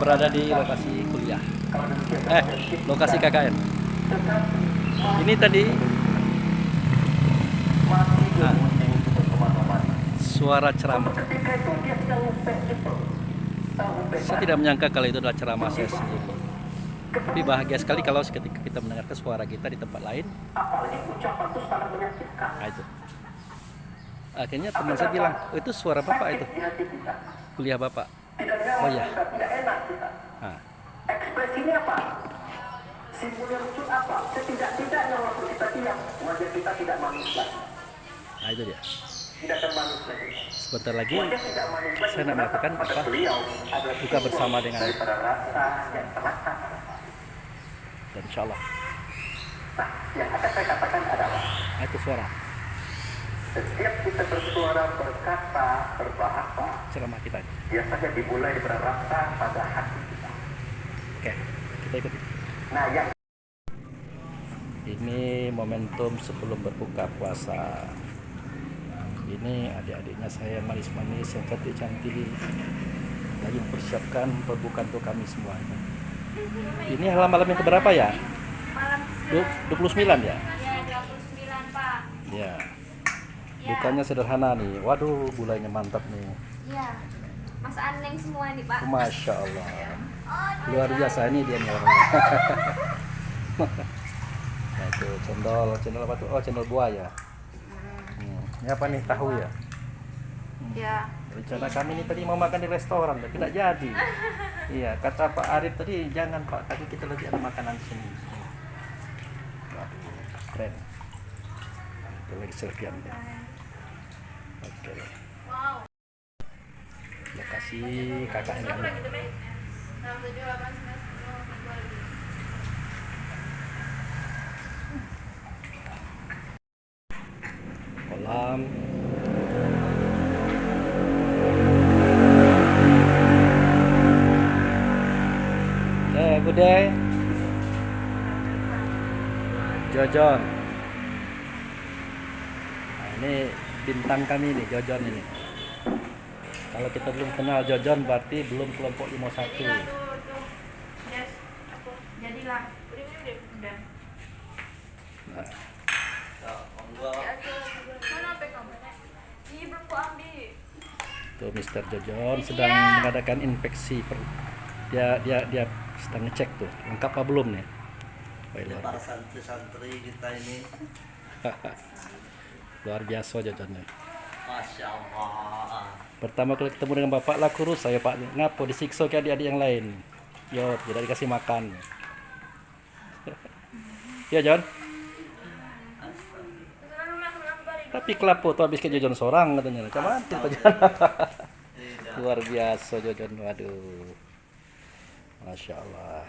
berada di lokasi kuliah. Lokasi KKN. Ini tadi suara ceramah. Saya tidak menyangka kalau itu adalah ceramah saya sendiri. Tapi bahagia sekali kalau ketika kita mendengarkan suara kita di tempat lain. Nah, itu. Akhirnya teman saya bilang, oh, itu suara bapak itu, kuliah bapak. Oh ya. Nah. Ekspresinya apa? Simbolnya lucu apa? Setidak-tidaknya waktu kita diam, wajah kita tidak manusia. Nah, itu dia. Tidak termanus lagi. Sebentar lagi saya nak melakukan apa? Buka bersama dengan dan insya Allah. Nah, yang akan saya katakan adalah Itu suara setiap kita bersuara, berkata, berbahasa, ceramah kita. biasanya dimulai berrasa pada hati kita. Oke, kita ikuti. Nah, yang Ini momentum sebelum berbuka puasa. Ini adik-adiknya saya manis-manis yang cantik-cantik lagi mempersiapkan pembukaan untuk kami semuanya. Ini malam yang keberapa ya? Malam 29 ya? ya 29 Pak. Ya. Bukannya sederhana nih. Waduh, gulainya mantap nih. Iya. Mas Aneng semua nih Pak. Masya Allah. Luar biasa ini dia nih orangnya. Nah, itu cendol apa tuh? Oh, cendol buaya. Ini apa nih, tahu ya? Ya. Rencana kami ini tadi mau makan di restoran, tapi tidak jadi. Iya, kata Pak Arif tadi jangan Pak, tapi kita lagi ada makanan sini. Waduh, keren. Itu lagi selfie. Oke. Wow. Lokasi KKN ini. Kolam. Bude. Jojon. Nah, ini bintang kami nih, Jojon ini. Kalau kita belum kenal Jojon berarti belum kelompok 51. Jadilah. Udah. Nah, Mana HP kamu? Ini belum ambil. tuh Mr. Jojon sedang mengadakan inspeksi. Dia sedang ngecek tuh, lengkap apa belum nih? Para santri-santri kita ini, Luar biasa Jojonnya. Masya Allah. Pertama kali ketemu dengan bapak lah kurus saya pak, ngapo disiksa kayak adik-adik yang lain. Yo, tidak dikasih makan. Ya Jon. Tapi kelapo tuh habis ke Jojon seorang katanya. Coba cerita Jon. Luar biasa Jojon, waduh. Masya Allah.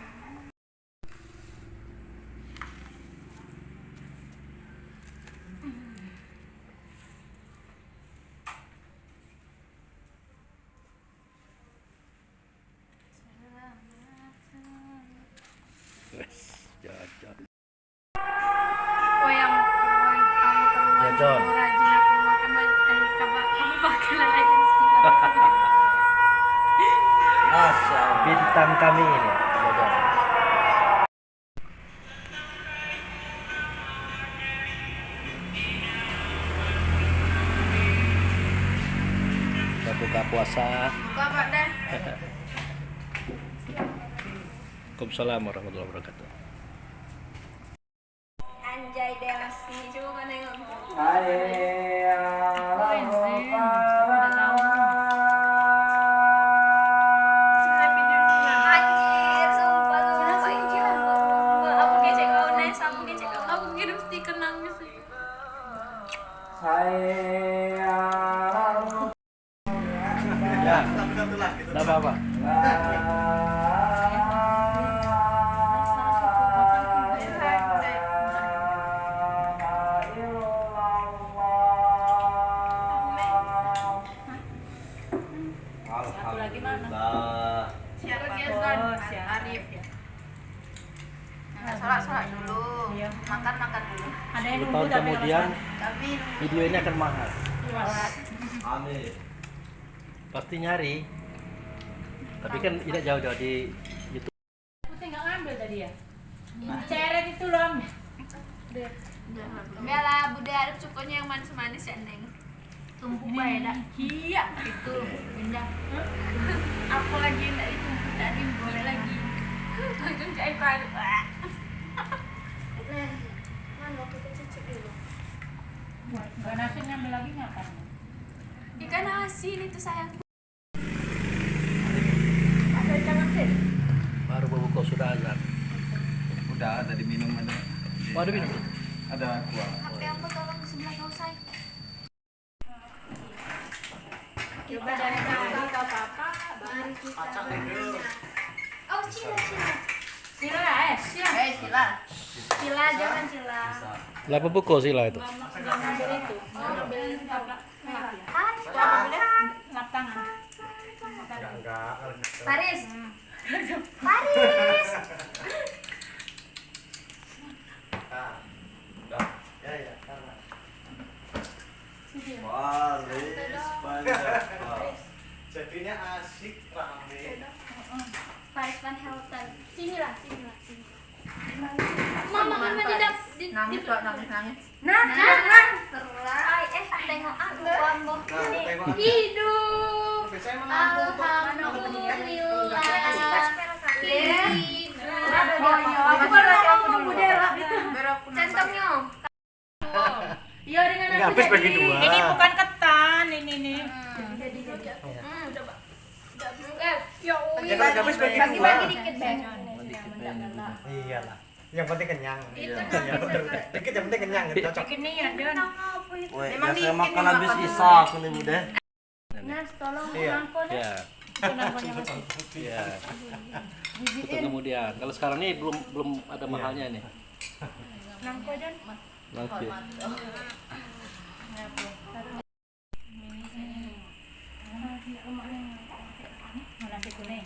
Jojon. Oh yang Jojon. rajin aku makan kamu bakalan rajin sih. Masya Allah. Bintang kami ini Jojon. Kita buka puasa. Buka Pak Dan. Waalaikumsalam warahmatullahi wabarakatuh. Anjay deh masih. Coba nengok. Anjir, sumpah lu ngapain sih? Aku ngecek kau Nes, aku ngecek kau. Aku kirim stiker nangis. Ya, tidak apa-apa. Alhamdulillah. Siapa? Arif. Sholat dulu, makan dulu. 10 tahun kemudian Tapi video ini akan mahal. Amin. Pasti nyari. Tapi kan tidak jauh-jauh di YouTube. Putih nggak ngambil tadi ya? Ceret itu loh ambil. Biarlah Bude Arif cukunya yang manis-manis ya Neng. Tumpuk bae dah. Iya. Itu pindah. Aku lagi enggak ditumpuk tadi boleh lagi. Langsung cai padu. Mana kita cicip dulu. Nggak nasi ngambil lagi ngapain? Ikan asin itu sayang. Baru berbuka sudah azan. Udah ada diminum ada. Waduh minum. Ada kuah. HP aku tolong sebelah kau say. Coba dari tadi kau apa? Mari kita. Oh Cila. Sila sila. Sila. Cila jangan Cila. Lah berbuka sila itu. Ngambil itu. Ngambil apa? Lap tangan. Paris. Paris. Waris Panjapa. Jadinya asik rame. Paris Van Helten. Sinilah. Mama mama tidak Nangis kok, nangis. Nah. Tengok aku ambo. Hidup. Alhamdulillah. Aku baru ngomong budela. Centongnya. Iya dengan nasi. Habis bagi dua. Ini bukan ketan, ini nih. Ya Ya kan habis bagi dua. bagi dikit deh. Iyalah. Yang penting kenyang. Dikit yang penting kenyang, cocok. Ini ya Don. Weh, biasa makan habis isak ini Bude. Nas tolong Iya. angkon. Ya. Ya. Itu kemudian. Kalau sekarang ini belum ada mahalnya nih. Nangko Don. Oke. Nasi kuning.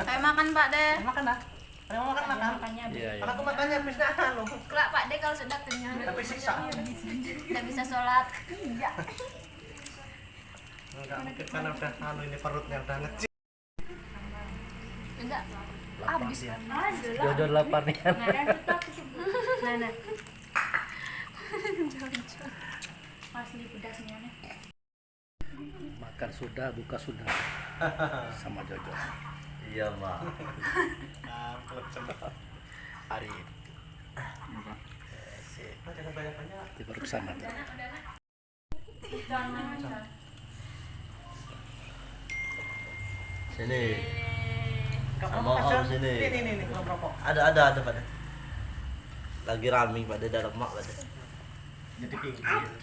Ayo makan Pak deh. Makan dah. Ada mau makan makan. Iya, iya. Aku makannya habis nahan loh. Kelak Pak De kalau sudah kenyang. Tapi sisa. Tidak bisa sholat. Enggak mungkin karena udah halu ini perutnya udah ngecil. Enggak. Habis. Jojo lapar nih kan. Nah. Asli pedasnya nih. Makan sudah, buka sudah. Sama Jojo. Iya, Mbak. Arif. Jangan banyak-banyak. Dia baru kesana tuh. Sini. Kamu Sama kasih. Om sini. Ini belum rokok. Ada Pak De. Lagi rame Pak De dalam mak Pak De. Jadi kayak gitu.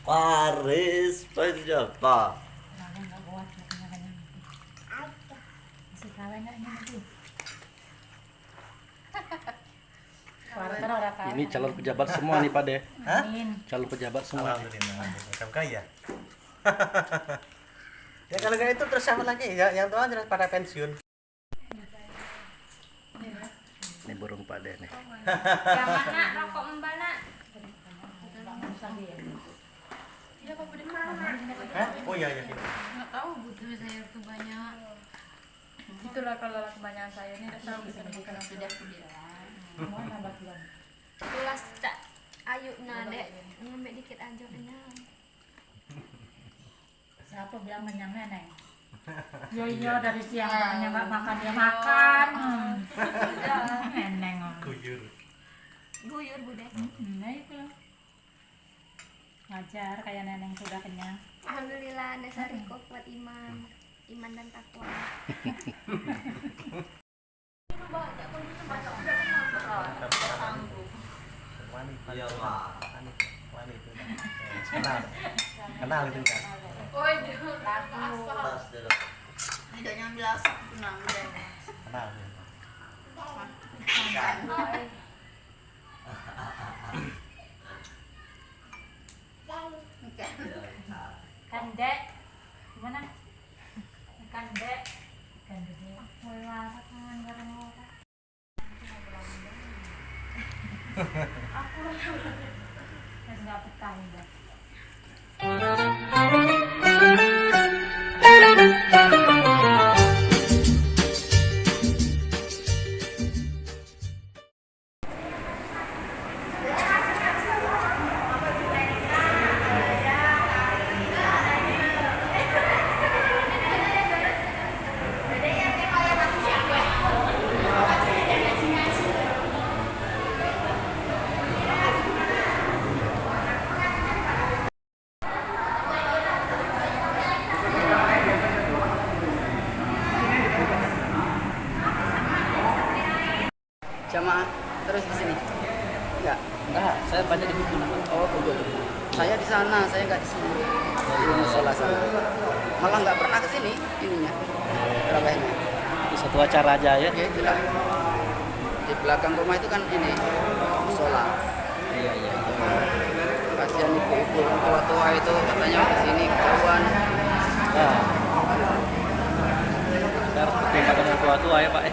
Paris Panjapa. Ini calon pejabat semua nih Pak De. Hah? Calon pejabat semua. Alhamdulillah. Kamu kaya. Ya kalau kayak itu terus siapa lagi ya? Yang tua jelas pada pensiun. Ini burung Pak De nih. Yang mana rokok Mbak nak? Hah? Oh iya iya. Nggak tahu butuh saya tuh banyak. Itulah kalau kebanyakan saya ini tidak tahu bisa makan apa. Semua tambah bulan. Tulas cak ayu Dek. Ngambil dikit aja kenyang. Siapa bilang kenyang Neneng? Iya dari siang banyak nggak makan dia makan. Neneng. Guyur. Guyur Bude. Nah itu. Ngajar kayak Neneng sudah kenyang. Alhamdulillah dasar kok kuat iman dan takwa. Iya, Pak. Wani itu. Kenal. Kenal itu kan. Tas dia. Tidak nyambil asap tenang deh. Kenal. Kandek. Gimana? Kandek. Kandeknya. Wala kan bareng ora. Aku nggak petang dah. Jamaah terus di sini? Enggak. Enggak, saya baca di buku nama. Oh, betul. Saya di sana, saya enggak di sini. Di musola sana. Malah enggak pernah ke sini ininya. Terawihnya. Itu satu acara aja ya. Ya itulah. Di belakang rumah itu kan ini musola. Iya, iya. Kasihan ibu-ibu tua-tua itu katanya ke sini kawan. Nah. Kita harus pertimbangkan yang tua-tua ya, Pak.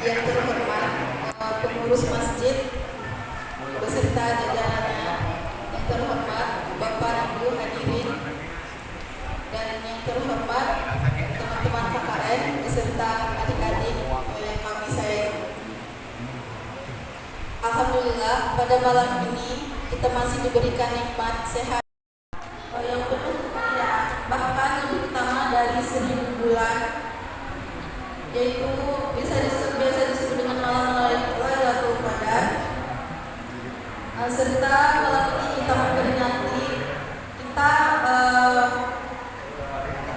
Yang terhormat pengurus masjid beserta jajarannya, yang terhormat Bapak Ibu hadirin, dan yang terhormat teman-teman KKN beserta adik-adik yang kami sayang. Alhamdulillah pada malam ini kita masih diberikan nikmat sehat yang penuh kemuliaan, bahkan lebih utama dari 1000 bulan, yaitu biasa disebut dengan malam Lailatul Qadar. Serta malam ini kita memperingati kita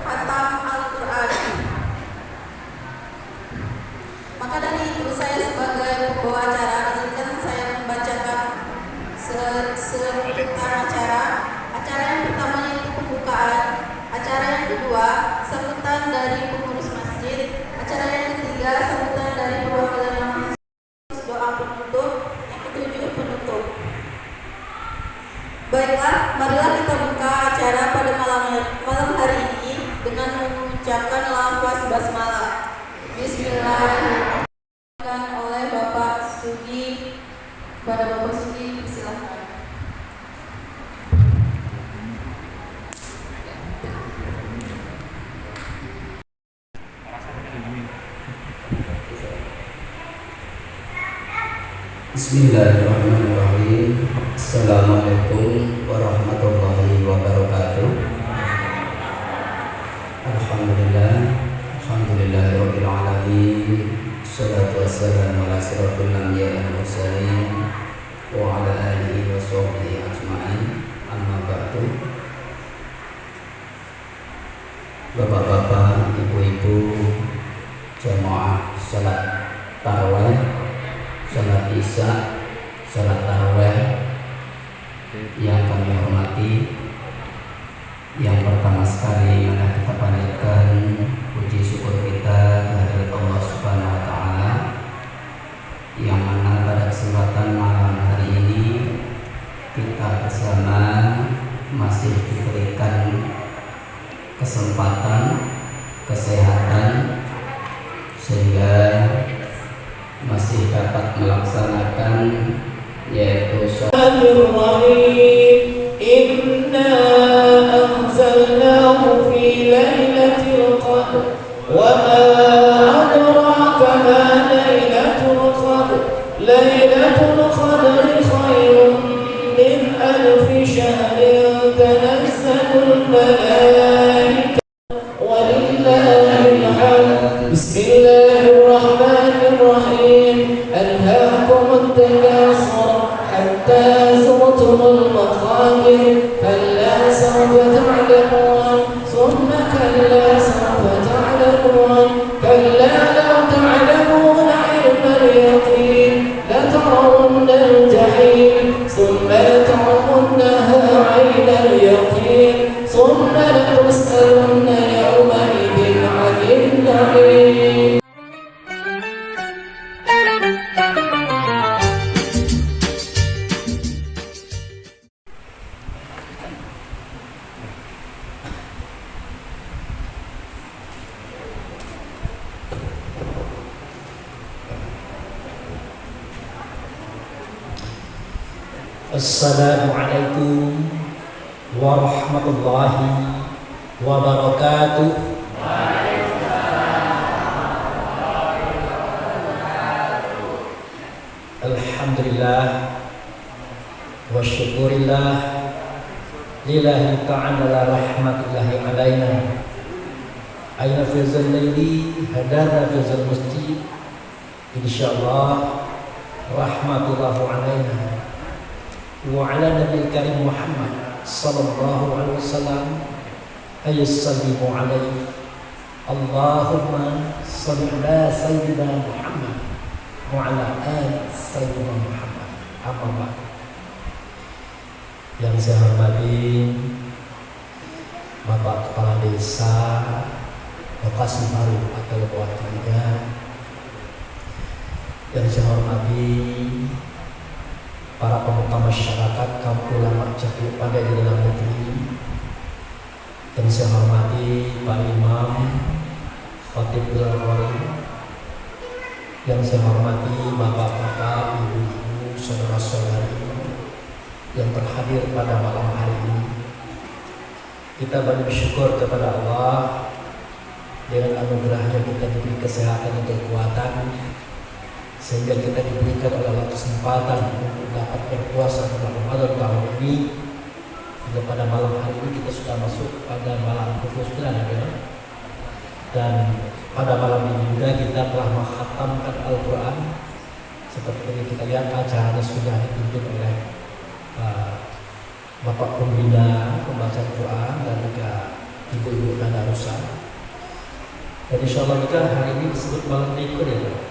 khatam Al-Quran. Maka dari itu saya sebagai pembawa acara izinkan saya membacakan seputar acara. Acara yang pertama yaitu pembukaan, acara yang kedua sambutan dari pengurus masjid, acara yang ketiga sambutan dari perwakilan mahasiswa, doa penutup, yang ketujuh penutup. Baiklah, marilah kita buka acara pada malam hari ini dengan mengucapkan lafaz basmalah. Bismillahirrahmanirrahim oleh Bapak Sugi. Kepada Bapak Sugi, silakan. Bismillahirrahmanirrahim. Assalamualaikum warahmatullahi wabarakatuh. Alhamdulillahirabbil alamin. Shalatu wassalamu ala asyrofil anbiya'i wal mursalin wa ala alihi wa sahbihi ajma'in. Amma ba'du. Bapak-bapak, ibu-ibu, jamaah salat tarawih, salat isya, salat tarawih yang kami hormati, yang pertama sekali mana kita panjatkan puji syukur kita kehadirat Allah Subhanahu wa taala, yang mana pada kesempatan malam hari ini kita bersama masih diberikan kesempatan, kesehatan, sehingga masih dapat melaksanakan yaitu sholat. Inna anzalnahu fi lailatul qadr wa ma adraka ma ألف شهر تنزل الملائكة ولله الحمد. بسم الله الرحمن الرحيم. ألهاكم التكاثر حتى زرتم المقابر كلا سوف تعلمون ثم كلا سوف تعلمون كلا لو تعلمون علم اليقين لترون الجحيم ثم لترونها عين اليقين ثم لتسألن يومئذ عن النعيم. Assalamualaikum warahmatullahi wabarakatuh. Alhamdulillah wa syukurillah lillahi ta'ala rahmatullahi alaina aina fizal layli hadarna fizal masjid insyaallah rahmatullahi alaina wa ala nabil karim Muhammad sallallahu alaihi wasallam aysallimu alaihi Allahumma salli ala sayyidina Muhammad wa ala ali sayyidina Muhammad. Amma ba'd. Yang saya hormati Bapak Kepala Desa Lokasi Baru atau Lekuan 3, yang saya hormati para pemuka masyarakat kaum ulama Jati Pada di dalam negeri, yang saya hormati Pak Imam Khatib Al-Qari, yang saya hormati bapak-bapak, ibu-ibu, saudara-saudari yang terhadir pada malam hari ini. Kita banyak bersyukur kepada Allah dengan anugerahnya kita diberi kesehatan dan kekuatan, sehingga kita diberikan oleh Allah kesempatan untuk dapat berpuasa pada Ramadan tahun ini. Hingga pada malam hari ini kita sudah masuk pada malam ke-9 ya. Dan pada malam ini juga kita telah mengkhatamkan Al-Quran. Seperti ini kita lihat acaranya sudah dipimpin oleh Bapak Pembina Pembacaan Quran dan juga ibu-ibu tadarusan. Dan insya Allah juga hari ini disebut malam likur ya Pak.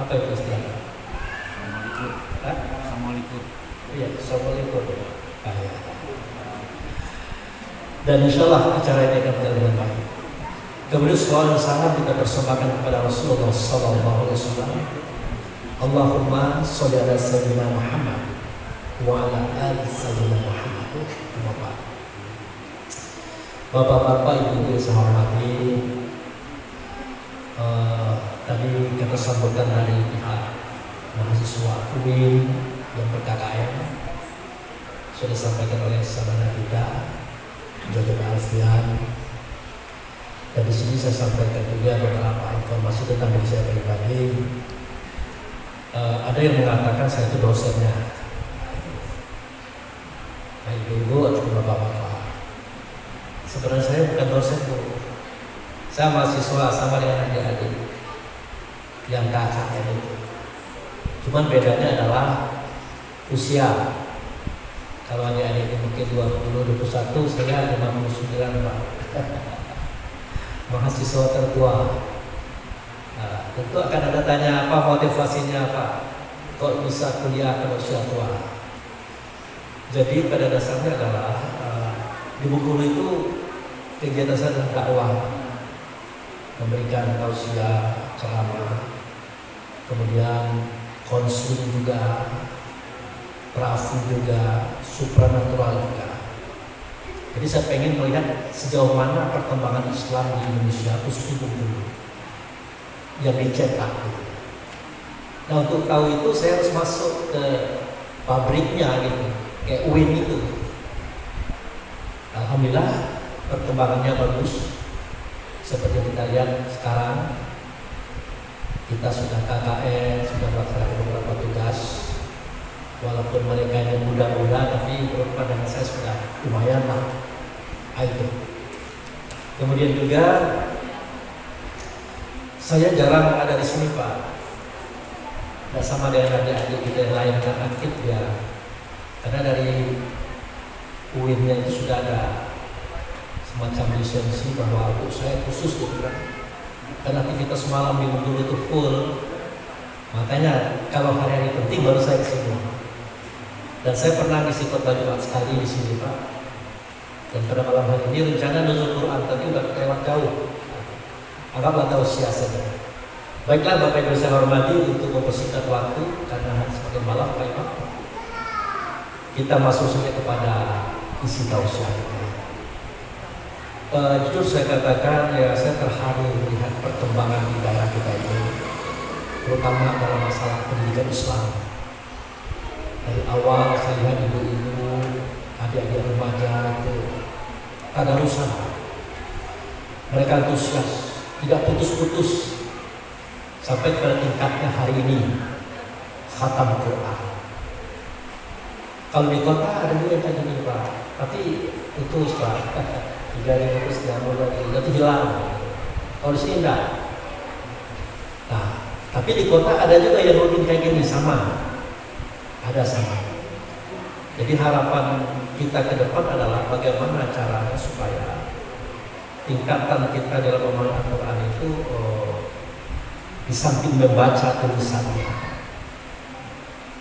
Apa itu istilahnya? Sama likur. Iya, sama likur. Dan insya Allah acara ini akan berjalan dengan baik. Kemudian salawat dan salam kita persembahkan kepada Rasulullah Sallallahu Alaihi Wasallam. Allahumma sholli ala sayyidina Muhammad wa ala ali sayyidina Muhammad. Bapak-bapak, ibu-ibu yang saya hormati, tadi kata sambutan dari pihak mahasiswa UIN yang ber-KKN sudah disampaikan oleh saudara kita Jodoh Alfian. Dan di sini saya sampaikan juga beberapa informasi tentang diri saya pribadi. Ada yang mengatakan saya itu dosennya, ibu-ibu atau bapak-bapak. Sebenarnya saya bukan dosen Bu. Saya mahasiswa sama dengan adik-adik yang KKN itu. Cuman bedanya adalah usia. Kalau adik-adik mungkin 20, 21, saya 59 Pak. Mahasiswa tertua. Nah, tentu akan ada tanya apa motivasinya Pak, kok bisa kuliah pada usia tua. Jadi pada dasarnya adalah di Bengkulu itu kegiatan saya adalah dakwah, memberikan tausiah, ceramah, kemudian konseling juga, prafi juga, supranatural juga. Jadi saya pengen melihat sejauh mana perkembangan Islam di Indonesia khususnya Bengkulu yang dicetak. Nah untuk tahu itu saya harus masuk ke pabriknya gitu, kayak UIN itu. Alhamdulillah perkembangannya bagus. Seperti kita lihat sekarang kita sudah KKN, sudah melaksanakan beberapa tugas. Walaupun mereka yang muda-muda, tapi menurut pandangan saya sudah lumayan lah. Itu. Kemudian juga saya jarang ada di sini Pak. Tidak sama dengan adik-adik kita yang lain kan aktif ya. Karena dari UIN-nya itu sudah ada semacam lisensi bahwa saya khusus gitu kan. Karena aktivitas malam minggu dulu itu full. Makanya kalau hari-hari penting baru saya kesini. Dan saya pernah ngisi khotbah Jumat sekali di sini Pak. Dan pada malam hari ini rencana nuzul Quran tadi udah lewat jauh. Anggaplah tausiah saja. Baiklah Bapak Ibu saya hormati, untuk mempersingkat waktu karena semakin malam Pak Imam, kita masuk saja kepada isi tausiah kita. Jujur saya katakan ya, saya terharu melihat perkembangan di daerah kita ini, terutama dalam masalah pendidikan Islam. Dari awal saya lihat ibu-ibu, adik-adik remaja itu tadarusan, mereka antusias, tidak putus-putus sampai pada tingkatnya hari ini khatam Quran. Kalau di kota ada juga yang kayak gini Pak, tapi putus Pak, 3.000 putus nanti hilang. Kalau di sini enggak. Nah, tapi di kota ada juga yang rutin kayak gini, sama, ada sama. Jadi harapan kita ke depan adalah bagaimana caranya supaya tingkatan kita dalam memahami Al-Quran itu di samping membaca tulisannya,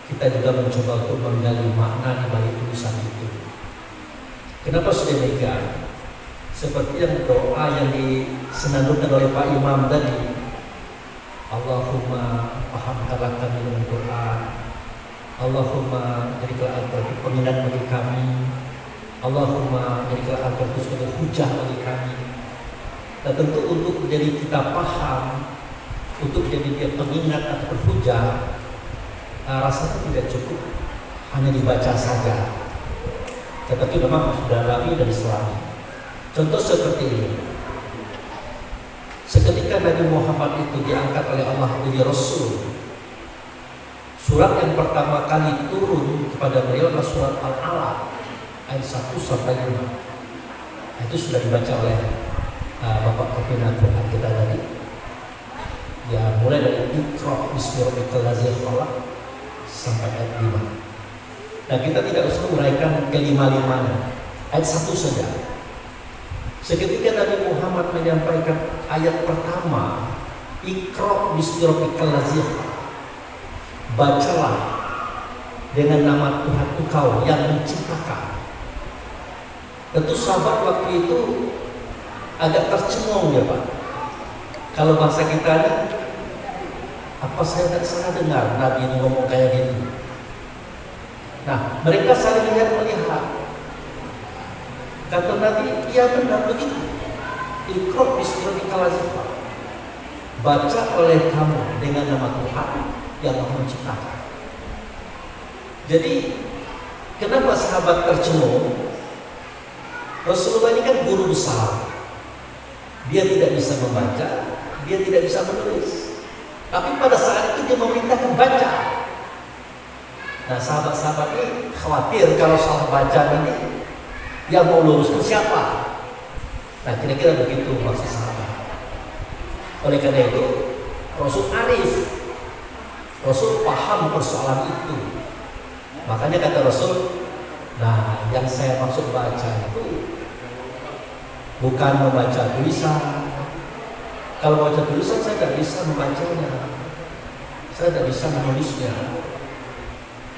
kita juga mencoba untuk menggali makna di balik tulisan itu. Kenapa sedemikian? Seperti yang doa yang disenandungkan oleh Pak Imam tadi, Allahumma fahamkanlah kami dengan Quran, Allahumma jadikanlah Al-Quran itu pengingat bagi kami, Allahumma jadikanlah Al-Quran itu sebagai hujah bagi kami. Dan tentu untuk menjadi kita paham, untuk jadi dia pengingat atau berhujah, rasanya tidak cukup hanya dibaca saja, tetapi memang harus didalami dan diselami. Contoh seperti ini, seketika Nabi Muhammad itu diangkat oleh Allah menjadi Rasul, surat yang pertama kali turun kepada beliau adalah surat Al-Alaq ayat 1 sampai 5. Itu sudah dibaca oleh Bapak Pimpinan Quran kita tadi. Ya, mulai dari Iqra bismi rabbikal ladzi khalaq sampai ayat 5. Nah, kita tidak usah uraikan kelima-limanya, ayat 1 saja. Seketika Nabi Muhammad menyampaikan ayat pertama, Iqra bismi rabbikal ladzi khalaq, bacalah dengan nama Tuhan engkau yang menciptakan. Tentu sahabat waktu itu agak tercengung ya Pak. Kalau bahasa kita ada, apa saya tidak salah dengar Nabi ini ngomong kayak gitu. Nah, mereka saling melihat. Kata Nabi, iya benar begitu. Iqra bismi rabbikal ladzi khalaq, baca oleh kamu dengan nama Tuhan yang menciptakan. Jadi, kenapa sahabat tercengung? Rasulullah ini kan guru besar. Dia tidak bisa membaca, dia tidak bisa menulis. Tapi pada saat itu dia memerintahkan baca. Nah, sahabat-sahabat ini khawatir kalau salah baca nanti yang mau luruskan siapa? Nah, kira-kira begitu maksud sahabat. Oleh karena itu, Rasul arif, Rasul paham persoalan itu. Makanya kata Rasul, nah yang saya maksud baca itu bukan membaca tulisan. Kalau baca tulisan saya tidak bisa membacanya, saya tidak bisa menulisnya.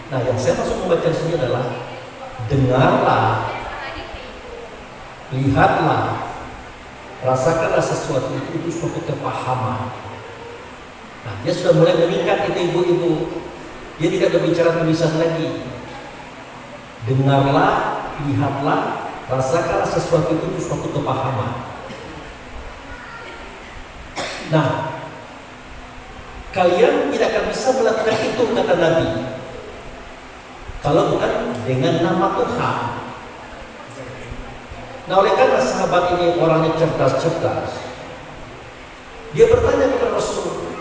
Nah, yang saya maksud membaca di sini adalah dengarlah, lihatlah, rasakanlah sesuatu itu suatu kepahaman. Nah, dia sudah mulai meningkat itu ibu-ibu. Dia tidak berbicara tulisan lagi. Dengarlah, lihatlah, rasakanlah sesuatu itu suatu kepahaman. Nah, kalian tidak akan bisa melakukan itu kata Nabi kalau bukan dengan nama Tuhan. Nah, oleh karena sahabat ini orangnya cerdas-cerdas, dia bertanya kepada Rasul,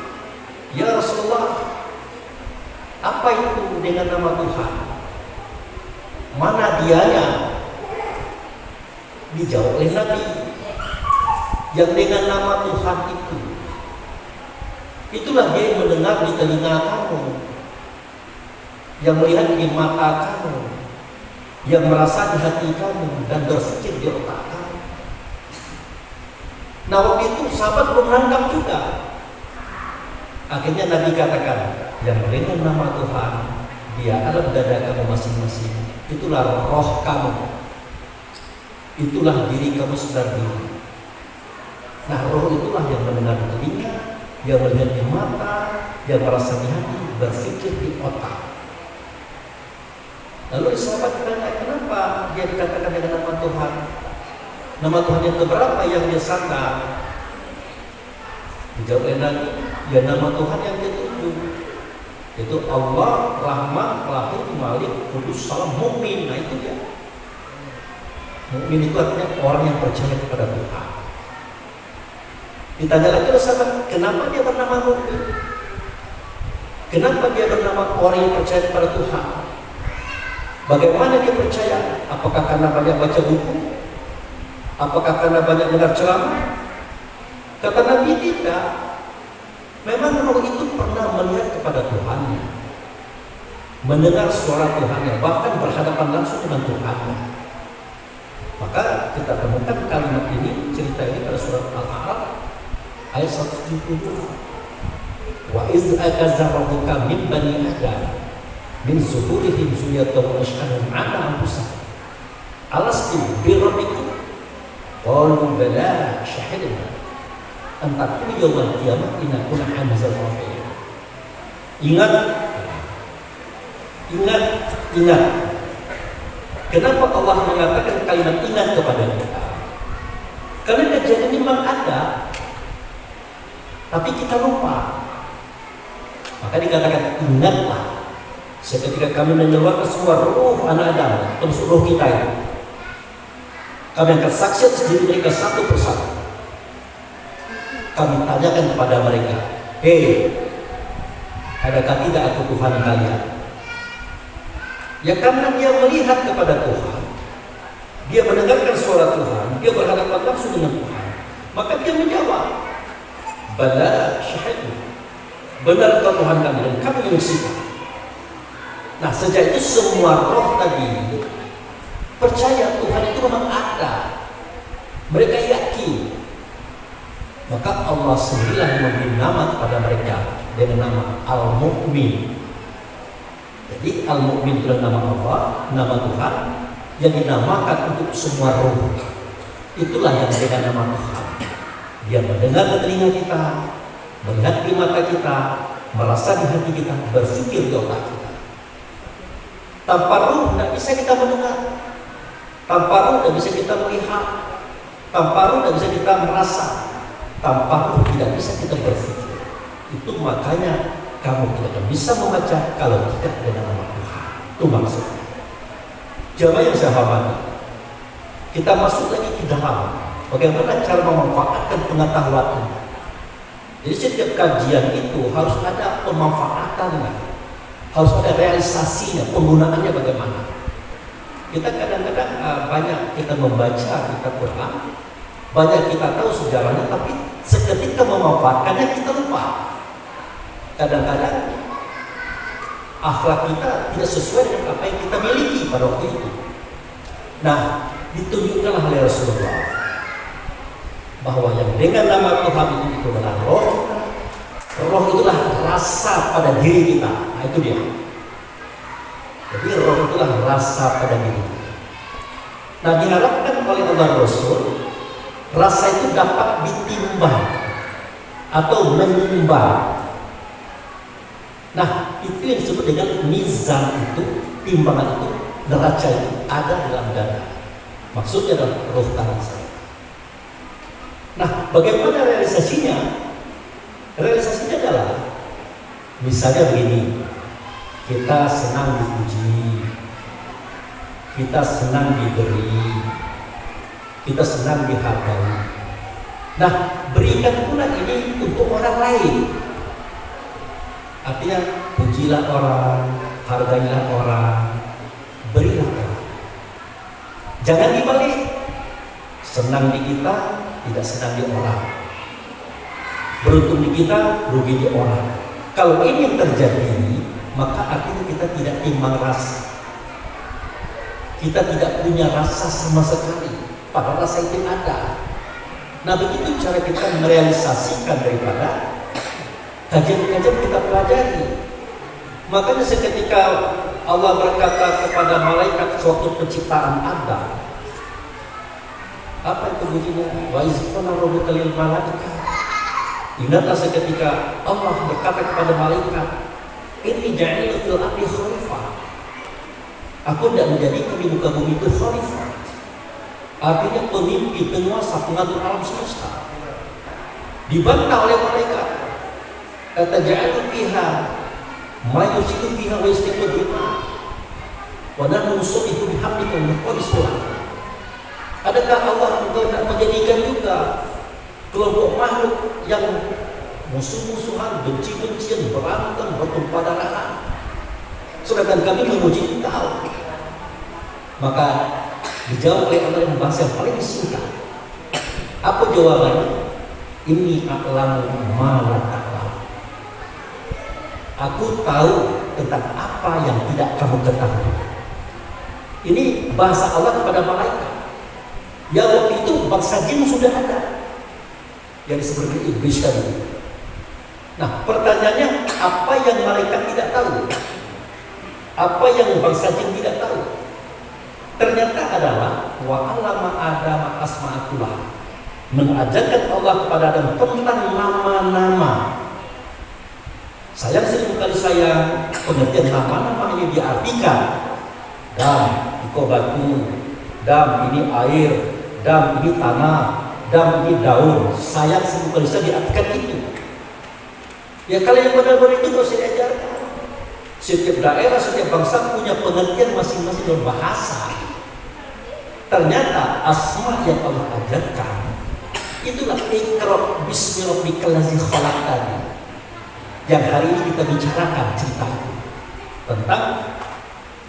ya Rasulullah, apa Apa itu dengan nama Tuhan? Mana dianya? Dijawab oleh Nabi. Yang dengan nama Tuhan itu, itulah dia yang mendengar di telinga kamu, yang melihat di mata kamu, yang merasa di hati kamu, dan berpikir di otak kamu. Nah, waktu itu sahabat belum menangkap juga. Akhirnya Nabi katakan, yang dengan nama Tuhan, dia ada di dada kamu masing-masing. Itulah roh kamu. Itulah diri kamu sendiri. Nah, roh itulah yang mendengar di telinga, yang melihat di mata, yang merasa di hati, berpikir di otak. Lalu sahabat bertanya, kenapa dia dikatakan dengan nama Tuhan? Nama Tuhan yang keberapa yang dia sandang? Dijawab oleh Nabi, ya nama Tuhan yang ketujuh, yaitu Allah, Rahman, Rahim, Malik, Kudus, Salam, Mukmin. Nah itu dia. Mukmin itu artinya orang yang percaya kepada Tuhan. Ditanya lagi oleh sahabat, kenapa dia bernama Mukmin? Kenapa dia bernama orang yang percaya kepada Tuhan? Bagaimana dia percaya? Apakah karena banyak baca buku? Apakah karena banyak dengar ceramah? Kata Nabi, tidak. Memang roh itu pernah melihat kepada Tuhannya, mendengar suara Tuhannya, bahkan berhadapan langsung dengan Tuhannya. Maka kita temukan kalimat ini, cerita ini pada surat Al-A'raf ayat 172. Wa iz akaza rabbuka min bani adam min zuhurihim zurriyyatahum wa ashhadahum ala anfusihim alastu bi rabbikum qalu bala syahidna an taqulu yawmal qiyamah inna kunna an hadzal ghafilin. Ingat. Kenapa Allah mengatakan kalimat ingat kepada kita? Karena kejadian memang ada, tapi kita lupa. Maka dikatakan ingatlah seketika kami mengeluarkan semua roh anak Adam, termasuk roh kita ini. Kami akan saksi atas diri mereka satu persatu. Kami tanyakan kepada mereka, hei, adakah tidak aku Tuhan kalian? Ya karena dia melihat kepada Tuhan, dia mendengarkan suara Tuhan, dia berhadapan langsung dengan Tuhan, maka dia menjawab, bala syahidna, benar Tuhan kami dan kami menyaksikan. Nah, sejak itu semua roh tadi percaya Tuhan itu memang ada, mereka yakin. Maka Allah sendirilah yang memberi nama kepada mereka dengan nama Al-Mu'min. Jadi Al-Mu'min itu nama Allah, nama Tuhan yang dinamakan untuk semua roh. Itulah yang dengan nama Tuhan. Dia mendengar di telinga kita, melihat di mata kita, merasa di hati kita, berpikir di otak kita. Tanpa roh tidak bisa kita mendengar, tanpa roh tidak bisa kita melihat, tanpa roh tidak bisa kita merasa, tanpa roh tidak bisa kita berpikir. Itu makanya kamu tidak akan bisa membaca kalau tidak dengan nama Tuhan. Itu maksudnya. Jamaah yang saya hormati, kita masuk lagi ke dalam bagaimana cara memanfaatkan pengetahuan ini. Jadi setiap kajian itu harus ada pemanfaatannya, harus ada realisasinya, penggunaannya bagaimana. Kita kadang-kadang banyak kita membaca kitab Quran, banyak kita tahu sejarahnya, tapi seketika memanfaatkannya kita lupa. Kadang-kadang akhlak kita tidak sesuai dengan apa yang kita miliki pada waktu itu. Nah, ditunjukkanlah oleh Rasulullah bahwa yang dengan nama Tuhan itu adalah roh kita. Roh itulah rasa pada diri kita. Nah, itu dia. Jadi roh itulah rasa pada diri kita. Nah, diharapkan oleh Allah Rasul, rasa itu dapat ditimbang atau menimbang. Nah, itu yang disebut dengan mizan, itu timbangan itu, neraca itu ada dalam dada. Maksudnya adalah roh tangan saya. Nah, bagaimana realisasinya? Realisasinya adalah misalnya begini, kita senang dipuji, kita senang diberi, kita senang dihargai. Nah, berikan pula ini untuk orang lain. Artinya pujilah orang, hargailah orang, berilah orang. Jangan dibalik, senang di kita, tidak senang di orang. Beruntung di kita, rugi di orang. Kalau ini yang terjadi, maka artinya kita tidak timbang rasa. Kita tidak punya rasa sama sekali, padahal rasa itu ada. Nah, begitu cara kita merealisasikan daripada kajian-kajian kita pelajari. Makanya seketika Allah berkata kepada malaikat suatu penciptaan Adam, apa itu bunyinya? Wa iz qala rabbuka lil malaikati. Ingatlah seketika Allah berkata kepada malaikat, inni ja'ilun fil ardi khalifah. Aku tidak menjadikan di muka bumi itu khalifah. Artinya pemimpin, penguasa, pengatur alam semesta. Dibantah oleh malaikat. Kata ja'alun fiha ma yusidu fiha wa yastiqu bima wa nahnu nusabbihu bihamdika wa nuqaddisu lak. Adakah Allah engkau tak menjadikan juga kelompok makhluk yang musuh-musuhan, benci-bencian, berantem, bertumpah darahan, sedangkan kami memuji Engkau? Maka dijawab oleh Allah yang bahasa yang paling singkat. Apa jawabannya? Ini a'lamu ma la ta'lam. Aku tahu tentang apa yang tidak kamu ketahui. Ini bahasa Allah kepada malaikat. Ya, waktu itu bangsa jin sudah ada, yang seperti iblis tadi. Nah, pertanyaannya, apa yang malaikat tidak tahu? Apa yang bangsa jin tidak tahu? Ternyata adalah wa 'allama Adama asma'atullah. Mengajarkan Allah kepada Adam tentang nama-nama. Sayang sekali saya pengertian nama-nama ini diartikan dam, iko batu, dam ini air, dam ini tanah, dam ini daun. Sayang sekali saya diartikan itu. Ya, kalau yang benar-benar itu harus diajarkan. Setiap daerah, setiap bangsa punya pengertian masing-masing dalam bahasa. Ternyata asma yang Allah ajarkan itulah Iqra bismi rabbikal ladzi khalaq tadi, yang hari ini kita bicarakan cerita itu tentang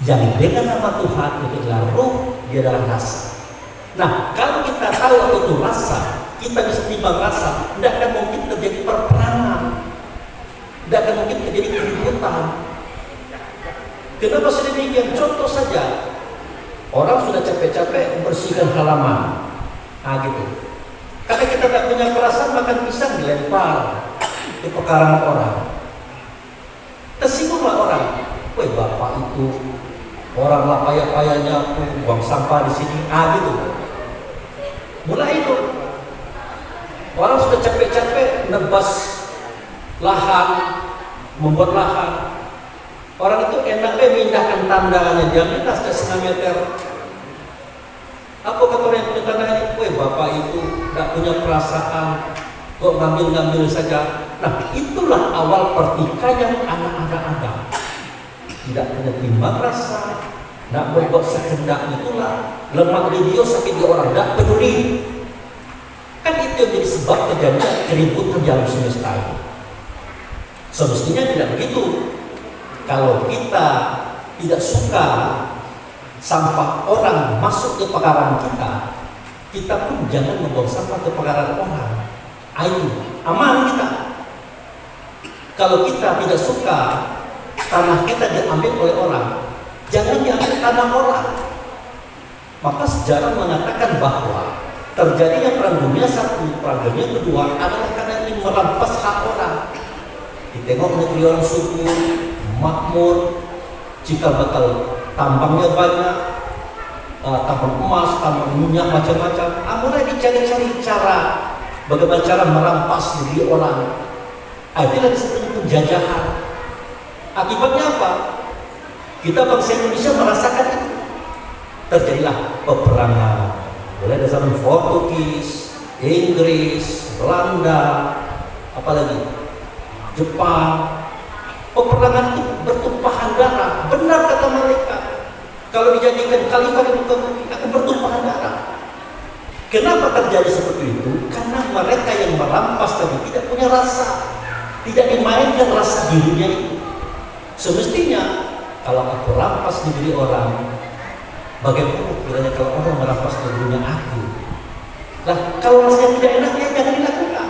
yang dengan nama Tuhan itu adalah ruh, dia adalah rasa. Nah, kalau kita tahu apa itu rasa, kita bisa timbang rasa, tidak akan mungkin terjadi perperangan, tidak akan mungkin terjadi keributan. Kenapa sedemikian? Contoh saja, orang sudah capek-capek membersihkan halaman, nah gitu. Karena kita tak punya perasaan, makan pisang dilempar ke pekarangan orang. Tersinggunglah orang. Woi, bapak itu orang lah payah-payahnya buang sampah di sini, gitu. Mulai itu orang sudah capek-capek nebas lahan, membuat lahan. Orang itu enaknya memindahkan tandangannya, dia minta setengah meter. Apa kata orang yang punya tanah ini? Woi, bapak itu tidak punya perasaan, kok ngambil-ngambil saja. Nah, itulah awal pertikaian anak-anak Adam. Tidak punya timbang rasa, tidak berbuat sekehendak, itulah lemah di dia, sakit di orang, tidak peduli. Kan itu yang jadi sebab terjadinya keributan dalam semesta ini. Semestinya tidak begitu. Kalau kita tidak suka sampah orang masuk ke pekarangan kita, kita pun jangan membuang sampah ke pekarangan orang. Ayo, aman kita. Kalau kita tidak suka tanah kita diambil oleh orang, jangan diambil tanah orang. Maka sejarah mengatakan bahwa terjadinya perang dunia satu, perang dunia kedua adalah karena ini merampas hak orang. Ditengok negeri orang subur, makmur, jika bakal tambangnya banyak, tambang emas, tambang minyak, macam-macam. Mulai dicari-cari cara bagaimana cara merampas negeri orang. Itulah disebut penjajahan. Akibatnya apa? Kita bangsa Indonesia merasakan itu. Terjadilah peperangan. Mulai dari zaman Portugis, Inggris, Belanda, apalagi Jepang. Peperangan itu bertumpahan darah. Benar kata mereka, kalau dijadikan khalifah di muka bumi akan bertumpahan darah. Kenapa terjadi seperti itu? Karena mereka yang merampas tadi tidak punya rasa, tidak dimainkan rasa dirinya itu. Semestinya kalau aku rampas dibeli orang, bagaimana kiranya kalau orang merampas dibelinya aku? Nah, kalau rasanya tidak enak ya jangan dilakukan.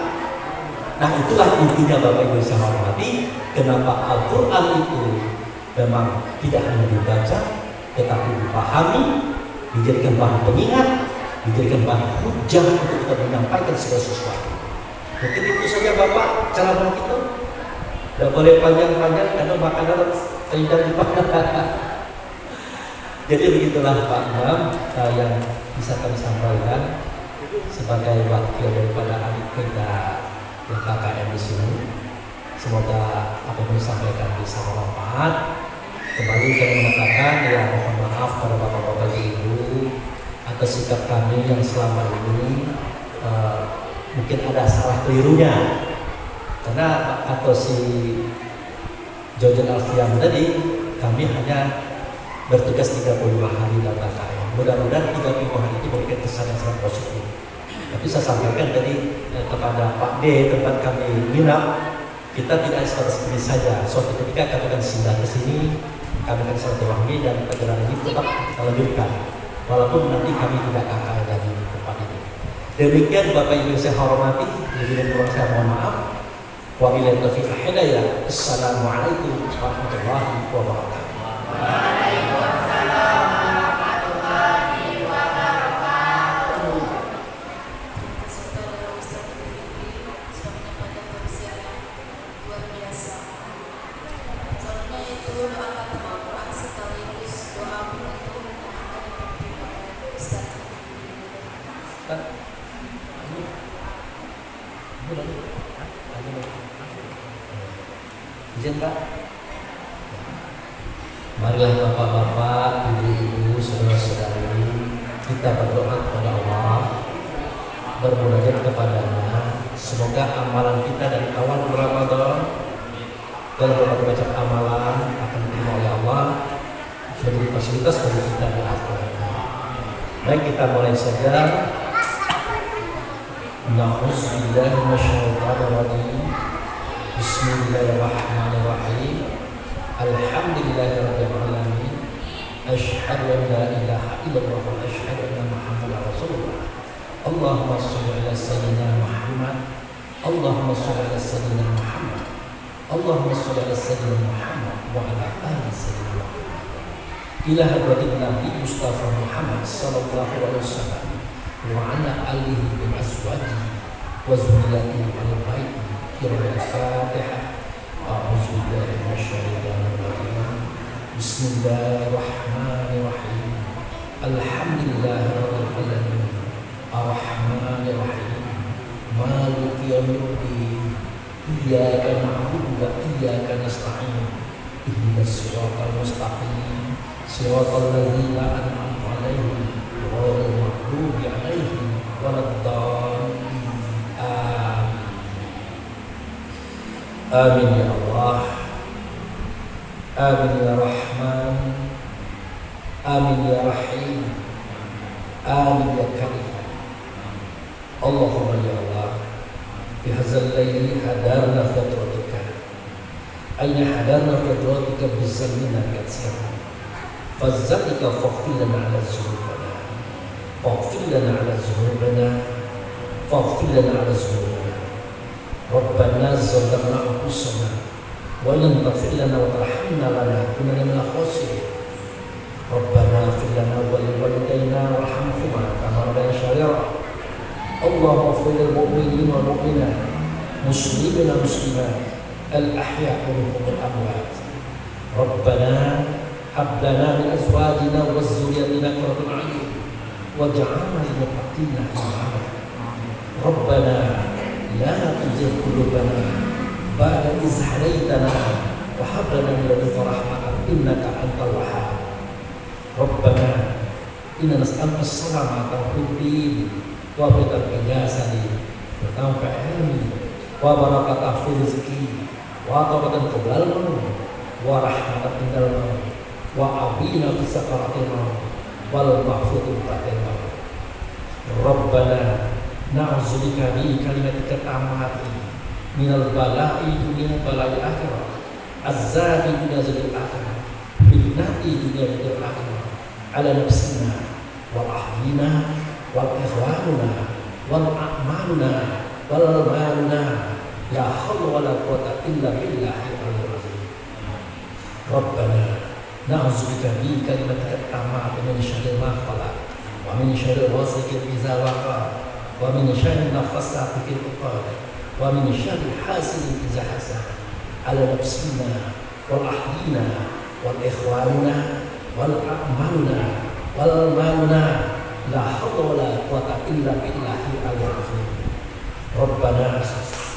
Nah, itulah intinya Bapak Ibu saya hormati, kenapa Al-Quran itu memang tidak hanya dibaca, tetapi dipahami, dijadikan bahan pengingat, dijadikan bahan hujah untuk kita menyampaikan segala sesuatu. Mungkin itu saja Bapak ceramah kita. Tidak boleh panjang-panjang karena makanan tidak dipakai. Jadi begitulah Pak Imam yang bisa kami sampaikan sebagai wakil daripada adik kita yang KKM di sini. Semoga apa yang disampaikan bisa bermanfaat. Kembali kami mengatakan ya mohon maaf pada bapak-bapak ibu atas sikap kami yang selama ini mungkin ada salah kelirunya. Karena atau si Jojen Alfian tadi kami hanya bertugas 35 hari dalam KKM. Mudah-mudahan 35 hari itu memberikan kesan yang sangat positif. Tapi saya sampaikan tadi kepada Pak D tempat kami nginap, kita tidak seperti saja. Suatu ketika kami akan singgah ke sini, kami akan silaturahmi dan perjalanan ini tetap kita lanjutkan. Walaupun nanti kami tidak KKM lagi di tempat ini. Demikian Bapak Ibu saya hormati, lebih dan kurang saya mohon maaf. Wabillahi taufiq wal hidayah. Assalamualaikum warahmatullahi wabarakatuh. Izin Pak. Marilah bapak-bapak, ibu-ibu, saudara-saudari, kita berdoa kepada Allah, bermunajat kepadanya. Semoga amalan kita dari awal Ramadan dalam berbagai macam amalan akan diterima oleh Allah, menjadi fasilitas bagi kita di akhirat. Baik, kita mulai saja. Na'udzubillahi minasyaitonir rajim. Bismillahirrahmanirrahim. Alhamdulillahirabbil alamin. Asyhadu an la ilaha illallah wa asyhadu anna Muhammadar Rasulullah. Allahumma shalli ala sayyidina Muhammad. Allahumma shalli ala sayyidina Muhammad. Allahumma shalli ala sayyidina Muhammad wa ala ali sayyidina Muhammad. Ila hadratin Nabi Mustafa Muhammad sallallahu alaihi wasallam wa ala alihi wa azwajihi wa zurriyyatihi wa baitihi. Al-Fatihah. A'udzu billahi minasyaitonir rajim. Bismillahirrahmanirrahim. Alhamdulillahirabbil alamin. Ar-Rahmanir Rahim. Maliki yaumiddin. Iyyaka na'budu wa iyyaka nasta'in. Ihdinas siratal mustaqim. Siratal ladzina an'amta 'alaihim ghairil maghdubi 'alaihim waladdallin. Amin ya Allah. Amin ya Rahman. Amin ya Rahim. Amin ya Karim. Allahumma ya Allah, fi hadzal laili hadarna fitratika. Ayna hadarna fitratika bizamina katsiran. Fazzalika faghfir lana 'ala dzunubina. Faghfir lana 'ala dzunubina. Faghfir lana 'ala dzunubina. Rabbana zalamna anfusana wa in lam taghfir lana wa tarhamna lanakunanna minal khasirin. Rabbana ighfir lana wa li walidayna warhamhuma kama rabbayana shaghira. Allahumma ighfir lil mu'minina wal mu'minat, muslimina wal muslimat, al ahya'i minhum wal amwat. Rabbana hab lana min azwajina wa dhurriyyatina qurrata a'yun waj'alna lil muttaqina imama. Rabbana la tuzigh qulubana ba'da idh hadaytana wa hab lana min ladunka rahmatan innaka antal wahhab. Rabbana inna nas'aluka as-salamata fid din wa bital jasadi wa tawfiq ilmi wa barakatah fi rizqi wa tawbatan qabla al-maut wa rahmatan indal maut wa abina fi sakaratil maut wal mahfudun ba'dal maut. Rabbana na'udzubika bi kalimatika tammati minal bala'i dunya balai akhirah الزاهد dunia zadil akhirah fitnati dunia zadil akhirah ala nafsina wal ahlina wal ikhwanuna wal a'maluna wal maluna la hawla wala quwwata illa billahi al-aliyyil azim. Rabbana na'udzubika bi kalimatika tammati min syarri ma khalaq wa min syarri ghasiqin idza waqa wa min syarri nafassati fil 'uqad wa min syarri hasidin idza hasad ala nafsina wal ahlina wal ikhwanina wal a'maluna wal maluna la hawla wala quwwata illa billahi al-aliyyil azim. Rabbana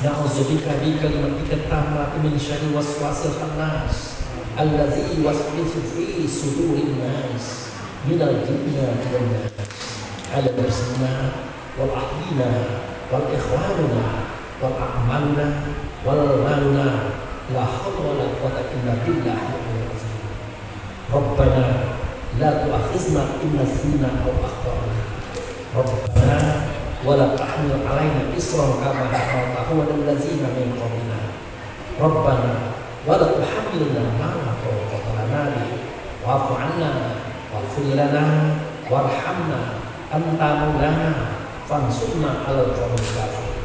na'udzubika bi kalimatika tammati min syarri waswasil khannas allazi yuwaswisu fi sudurin nas minal jinnati wan nas ala nafsina wal ahlina wal ikhwanina wal a'maluna wal maluna la hawla wala quwwata illa billahi al-aliyyil azim. Rabbana la tu'akhizna in nasina aw akhtana. Rabbana wa la tahmil 'alaina isran kama hamaltahu 'alal ladzina min qablina. Rabbana wa la tuhammilna ma la taqata lana bihi wa'fu 'anna waghfir lana warhamna anta maulana fansurna 'alal qawmil kafirin.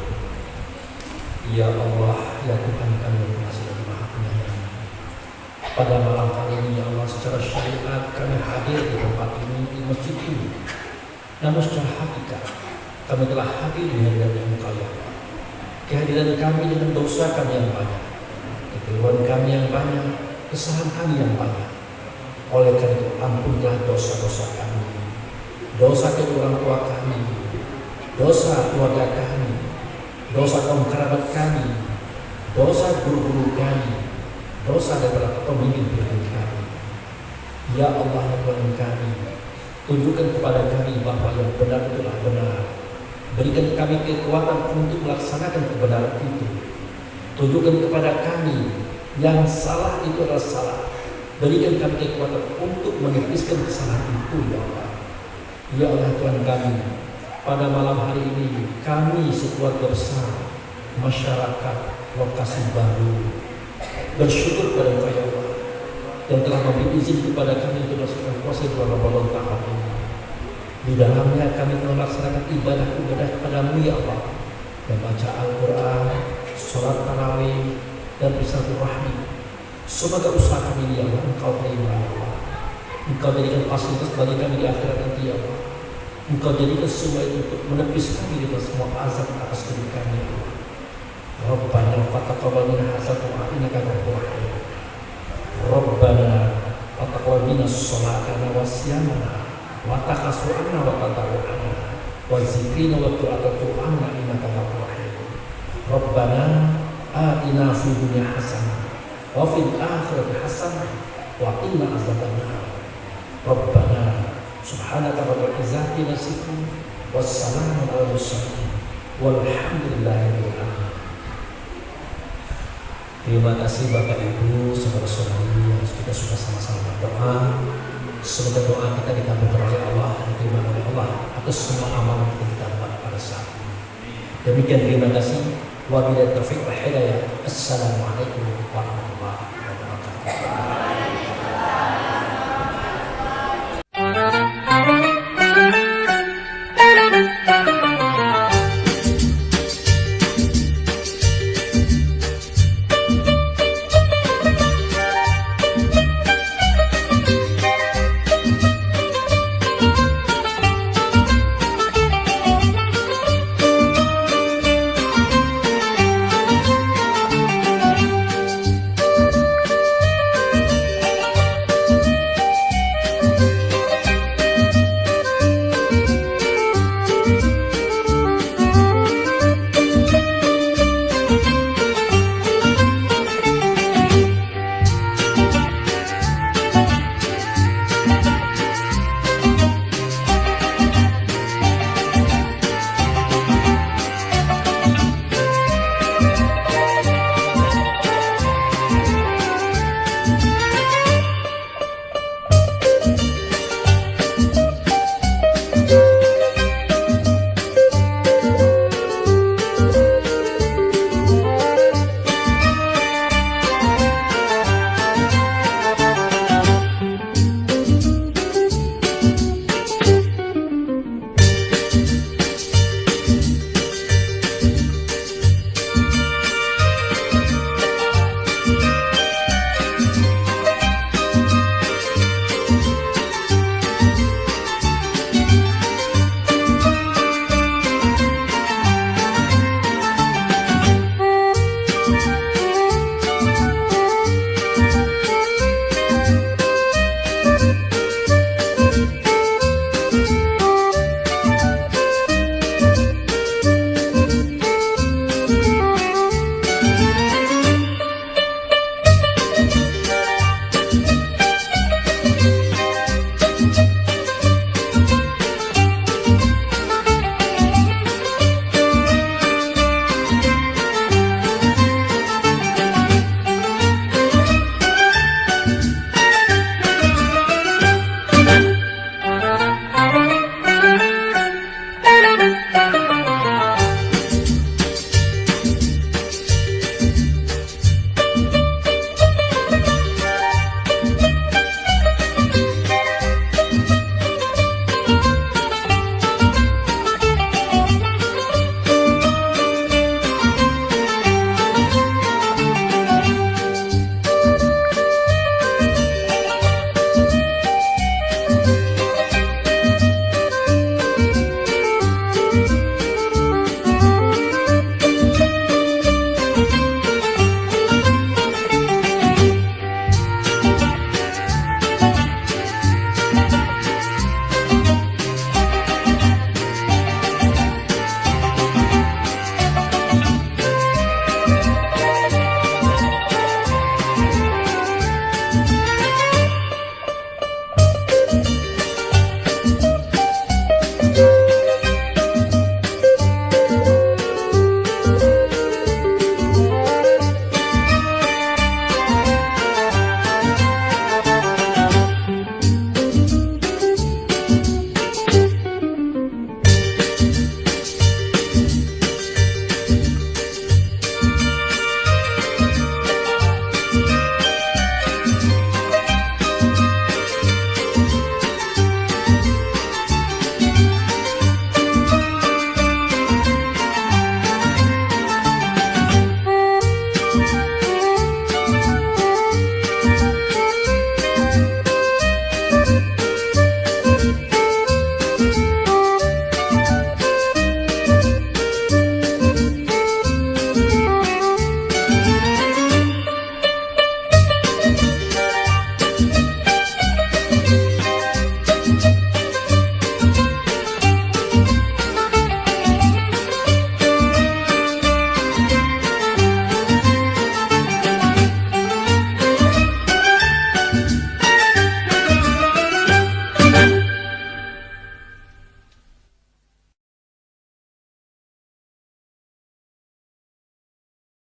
Ya Allah, ya Tuhan kami yang masih lagi Maha Penyayang, pada malam hari ini ya Allah, secara syariat kami hadir di tempat ini, di masjid ini. Namun secara hakikat kami telah hadir di hadirat Engkau ya Allah. Kehadiran kami dengan dosa kami yang banyak, kekeliruan kami yang banyak, kesalahan kami yang banyak. Oleh karena itu ampunlah dosa-dosa kami, dosa kedua orang tua kami, dosa keluarga kami, dosa kaum kerabat kami, dosa guru-guru kami, dosa daripada pemimpin-pemimpin kami. Ya Allah ya Tuhan kami, tunjukkan kepada kami bahwa yang benar itulah benar. Berikan kami kekuatan untuk melaksanakan kebenaran itu. Tunjukkan kepada kami yang salah itu adalah salah. Berikan kami kekuatan untuk menepiskan kesalahan itu ya Allah. Ya Allah Tuhan kami, pada malam hari ini kami sekeluarga besar masyarakat lokasi baru bersyukur kepada Engkau ya Allah yang telah memberi izin kepada kami untuk melaksanakan puasa bulan Ramadan tahun ini. Di dalamnya kami telah melaksanakan ibadah-ibadah kepadamu ya Allah, membaca Al-Quran, sholat tarawih, dan bersilaturahmi. Semoga usaha kami ya Allah Engkau terima ya Allah. Engkau jadikan fasilitas bagi kami di akhirat nanti ya Allah. Engkau jadikan semua itu untuk menepis kami dari semua azab atas diri kami ya Allah. Rabbana fataqabbal minna hasanatan innaka ghafurur rahim. Rabbana fataqabbal minna sholata wa siyamana wa takhasurana wa tadarruana wa zikrina wa du'a'ana innaka ghafurur rahim. Rabbana atina fid dunya hasanah wa fil akhirati hasanah wa qina azabannar. Rabbana subhanaka rabbil izzati yasifun wassalamu ala mursalin walhamdulillahi rabbil alamin. Terima kasih Bapak Ibu, saudara-saudari yang kita sudah sama-sama berdoa. Semoga doa kita dikabulkan oleh Allah dan diterima oleh Allah atas semua amalan yang kita buat pada saat ini. Demikian terima kasih. Wabillahi taufiq wal hidayah. Assalamualaikum warahmatullahi wabarakatuh.